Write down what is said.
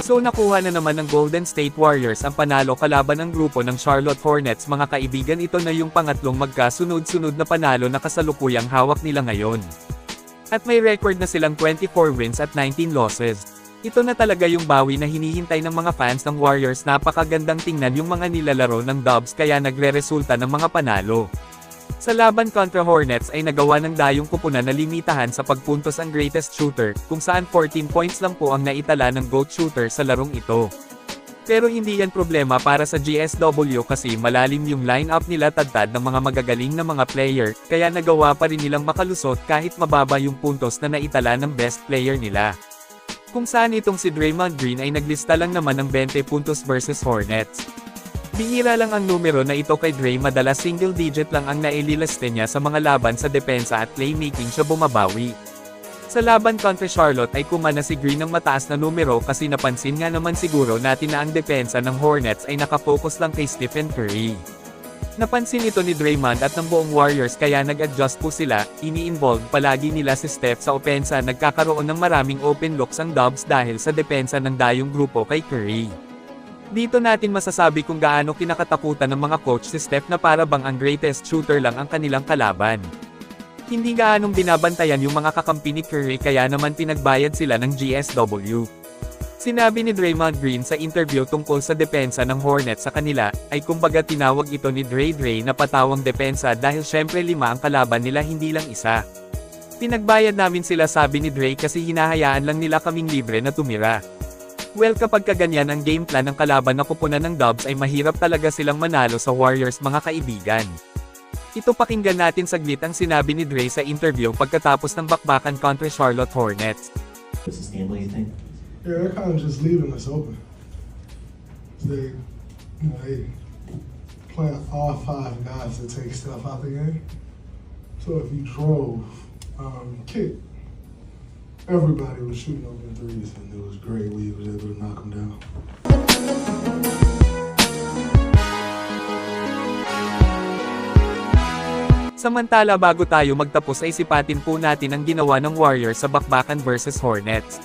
So nakuha na naman ng Golden State Warriors ang panalo kalaban ng grupo ng Charlotte Hornets. Mga kaibigan, ito na yung pangatlong magkasunod-sunod na panalo na kasalukuyang hawak nila ngayon. At may record na silang 24 wins at 19 losses. Ito na talaga yung bawi na hinihintay ng mga fans ng Warriors. Napakagandang tingnan yung mga nilalaro ng Dubs kaya nagre-resulta ng mga panalo. Sa laban kontra Hornets ay nagawa ng Dayong Kupunan na limitahan sa pagpuntos ang greatest shooter, kung saan 14 points lang po ang naitala ng GOAT shooter sa larong ito. Pero hindi yan problema para sa GSW kasi malalim yung lineup nila, tadtad ng mga magagaling na mga player, kaya nagawa pa rin nilang makalusot kahit mababa yung puntos na naitala ng best player nila. Kung saan itong si Draymond Green ay naglista lang naman ng 20 puntos versus Hornets. Bihira lang ang numero na ito kay Dray, madalas single digit lang ang naililaste niya sa mga laban sa depensa at playmaking siya bumabawi. Sa laban kontra Charlotte ay kumana si Green ng mataas na numero kasi napansin nga naman siguro natin na ang depensa ng Hornets ay nakafocus lang kay Stephen Curry. Napansin ito ni Draymond at ng buong Warriors kaya nag-adjust po sila, ini-involve palagi nila si Steph sa opensa. Nagkakaroon ng maraming open looks ang Dubs dahil sa depensa ng Dayong grupo kay Curry. Dito natin masasabi kung gaano kinakatakutan ng mga coach si Steph na para bang ang greatest shooter lang ang kanilang kalaban. Hindi gaanong binabantayan yung mga kakampi ni Curry kaya naman pinagbayad sila ng GSW. Sinabi ni Draymond Green sa interview tungkol sa depensa ng Hornets sa kanila, ay kumbaga tinawag ito ni Dray na patawang depensa dahil syempre 5 ang kalaban nila, hindi lang isa. Pinagbayad namin sila, sabi ni Dray, kasi hinahayaan lang nila kaming libre na tumira. Well, kapag kaganyan ang game plan ng kalaban na kupunan ng Dubs ay mahirap talaga silang manalo sa Warriors, mga kaibigan. Ito, pakinggan natin saglit ang sinabi ni Dray sa interview pagkatapos ng bakbakan kontra Charlotte Hornets. This is Stanley, you think? Yeah, they're kind of just leaving us open. They plant all 5 guys to take stuff out the game. So if you drove, kick, everybody was shooting open threes, and it was great. We was able to knock them down. Samantala, bago tayo magtapos ay sipatin po natin ang ginawa ng Warriors sa bakbakan versus Hornets.